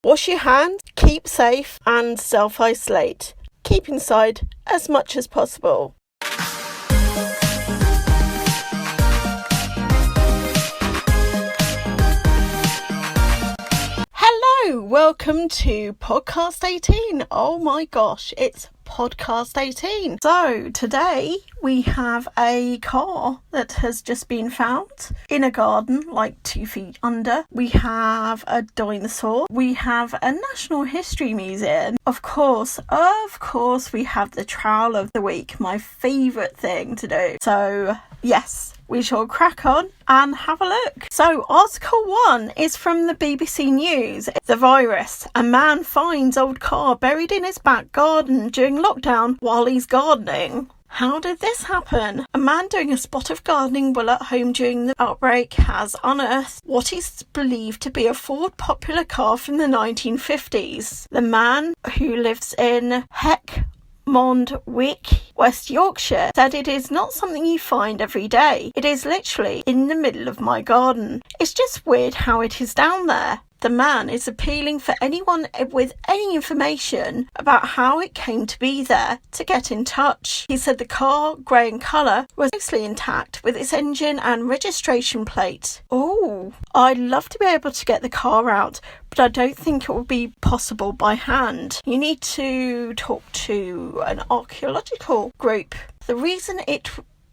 Wash your hands, keep safe, and self-isolate. Keep inside as much as possible. Hello, welcome to Podcast 18. Oh my gosh, it's Podcast 18. So today we have a car that has just been found in a garden like 2 feet under. We have a dinosaur. We have a National History Museum. Of course, we have the trowel of the week, my favourite thing to do. So yes, we shall crack on and have a look. So article 1 is from the BBC News. The virus. A man finds old car buried in his back garden during lockdown while he's gardening. How did this happen? A man doing a spot of gardening while at home during the outbreak has unearthed what is believed to be a Ford popular car from the 1950s. The man, who lives in Mondwick, West Yorkshire, said it is not something you find every day. It is literally in the middle of my garden. It's just weird how it is down there. The man is appealing for anyone with any information about how it came to be there to get in touch. He said the car, grey in colour, was mostly intact with its engine and registration plate. Oh, I'd love to be able to get the car out, but I don't think it will be possible by hand. You need to talk to an archaeological group. The reason it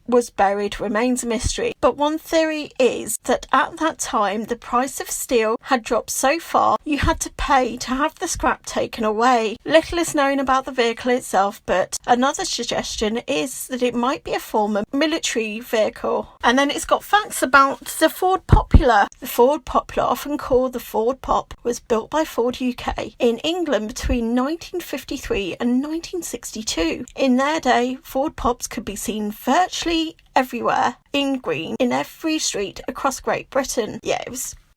was buried remains a mystery, but one theory is that at that time the price of steel had dropped so far you had to pay to have the scrap taken away. Little is known about the vehicle itself, but another suggestion is that it might be a former military vehicle. And then it's got facts about the Ford Popular. The Ford Popular, often called the Ford Pop, was built by Ford UK in England between 1953 and 1962. In their day, Ford Pops could be seen virtually everywhere in green in every street across Great Britain.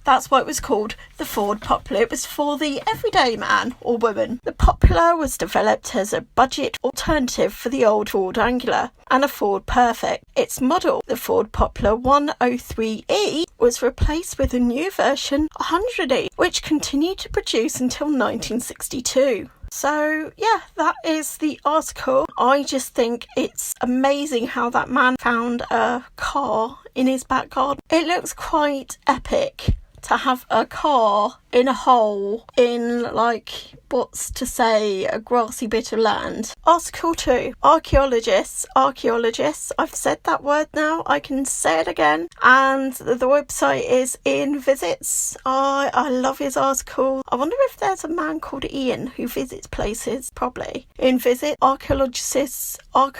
That's why it was called the Ford Popular. It was for the everyday man or woman. The Popular was developed as a budget alternative for the old Ford Angular and a Ford Perfect. Its model, the Ford Popular 103E, was replaced with a new version 100E, which continued to produce until 1962. So yeah, that is the article. I just think it's amazing how that man found a car in his back garden. It looks quite epic to have a car in a hole in, like, what's to say, a grassy bit of land. Article 2. Archaeologists. I've said that word now, I can say it again. And the website is Ian Visits. I love his article. I wonder if there's a man called Ian who visits places. Probably. Ian Visit. Archaeologists. I've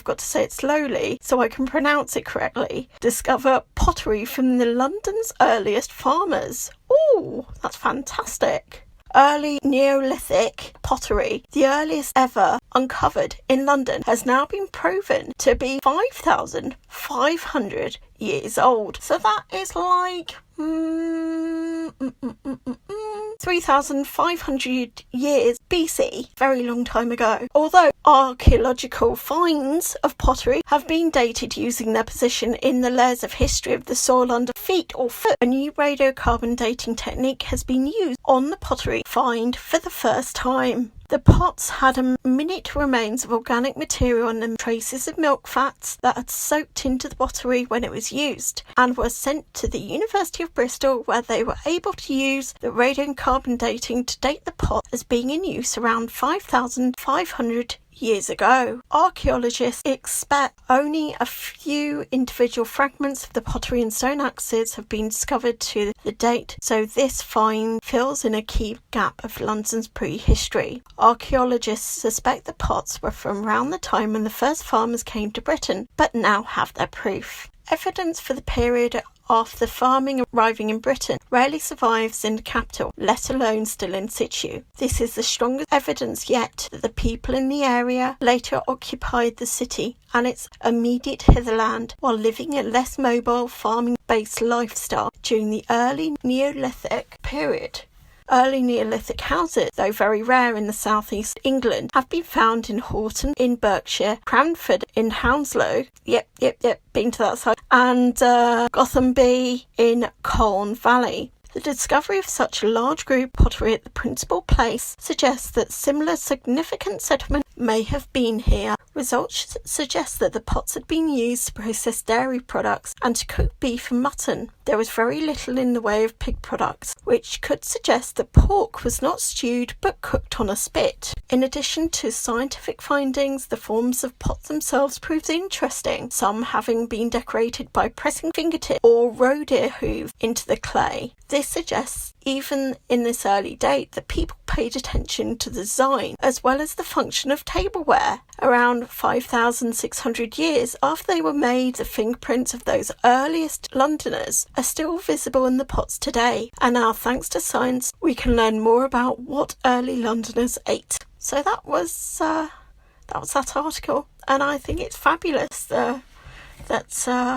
got to say it slowly so I can pronounce it correctly. Discover pottery from the London's earliest farmers. Oh, that's fantastic. Early Neolithic pottery, the earliest ever uncovered in London, has now been proven to be 5,500 years old. So that is like 3,500 years BC, very long time ago. Although archaeological finds of pottery have been dated using their position in the layers of history of the soil under feet or foot, a new radiocarbon dating technique has been used on the pottery find for the first time. The pots had a minute remains of organic material and then traces of milk fats that had soaked into the pottery when it was used, and were sent to the University of Bristol, where they were able to use the radiocarbon dating to date the pot as being in use around 5,500 years ago. Archaeologists expect only a few individual fragments of the pottery and stone axes have been discovered to the date, so this find fills in a key gap of London's prehistory. Archaeologists suspect the pots were from around the time when the first farmers came to Britain, but now have their proof. Evidence for the period after farming arriving in Britain rarely survives in the capital, let alone still in situ. This is the strongest evidence yet that the people in the area later occupied the city and its immediate hitherland while living a less mobile farming-based lifestyle during the early Neolithic period. Early Neolithic houses, though very rare in the southeast England, have been found in Horton in Berkshire, Cranford in Hounslow, been to that side, and Gothamby in Colne Valley. The discovery of such a large group of pottery at the principal place suggests that similar significant settlement may have been here. Results suggest that the pots had been used to process dairy products and to cook beef and mutton. There was very little in the way of pig products, which could suggest that pork was not stewed but cooked on a spit. In addition to scientific findings, the forms of pots themselves proved interesting, some having been decorated by pressing fingertips or roe deer hooves into the clay. This suggests, even in this early date, that people paid attention to the design as well as the function of tableware. Around 5,600 years after they were made, the fingerprints of those earliest Londoners are still visible in the pots today, and now, thanks to science, we can learn more about what early Londoners ate. So that was that article, and I think it's fabulous that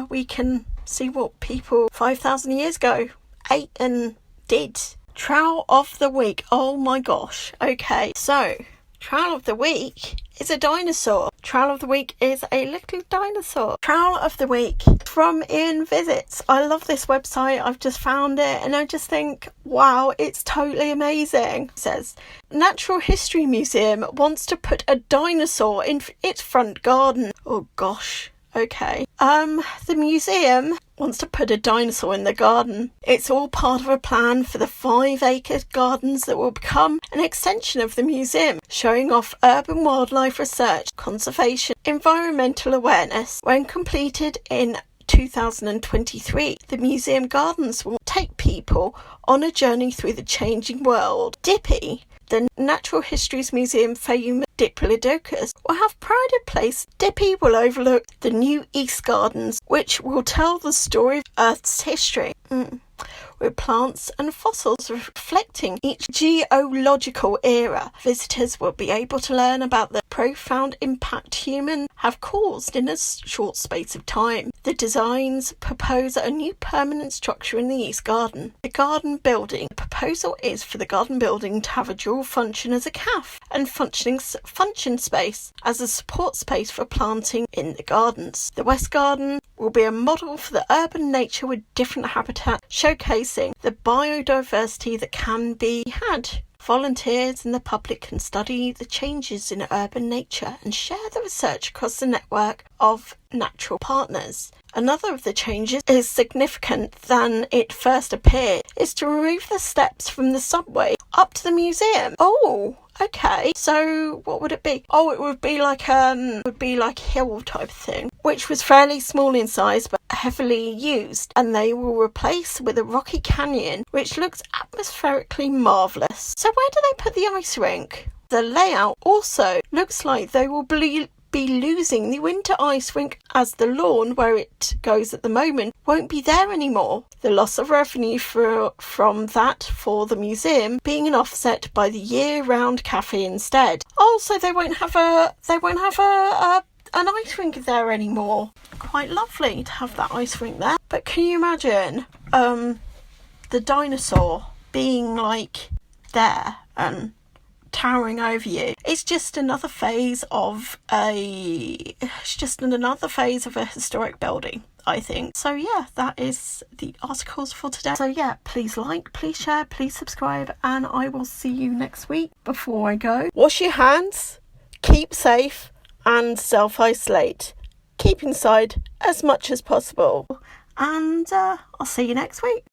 we can see what people 5,000 years ago ate and did. Trowel of the week. Oh my gosh. Okay, so trowel of the week is a dinosaur. Trowel of the week is a little dinosaur. Trowel of the week from Ian Visits. I love this website. I've just found it and I just think, wow, it's totally amazing. It says, Natural History Museum wants to put a dinosaur in its front garden. Oh gosh. Okay. The museum wants to put a dinosaur in the garden. It's all part of a plan for the 5-acre gardens that will become an extension of the museum, showing off urban wildlife research, conservation, environmental awareness. When completed in 2023, the museum gardens will take people on a journey through the changing world. Dippy, the Natural Histories Museum famous Diplodocus, will have pride of place. Dippy will overlook the new East Gardens, which will tell the story of Earth's history, with plants and fossils reflecting each geological era. Visitors will be able to learn about the profound impact humans have caused in a short space of time. The designs propose a new permanent structure in the East Garden. The garden building. The proposal is for the garden building to have a dual function as a cafe and function space as a support space for planting in the gardens. The West Garden will be a model for the urban nature with different habitats, showcasing the biodiversity that can be had. Volunteers and the public can study the changes in urban nature and share the research across the network of natural partners. Another of the changes is significant than it first appeared, is to remove the steps from the subway up to the museum. Oh, okay. So what would it be? Oh, it would be like hill type thing, which was fairly small in size but heavily used, and they will replace with a rocky canyon which looks atmospherically marvellous. So where do they put the ice rink? The layout also looks like they will be losing the winter ice rink, as the lawn where it goes at the moment won't be there anymore. The loss of revenue from that for the museum being an offset by the year-round cafe instead. Oh, so they won't have an ice rink there anymore. Quite lovely to have that ice rink there. But can you imagine the dinosaur being like there and towering over you? It's just another phase of a historic building, I think. So yeah, that is the articles for today. So yeah, please like, please share, please subscribe, and I will see you next week. Before I go, wash your hands, keep safe, and self-isolate. Keep inside as much as possible. And I'll see you next week.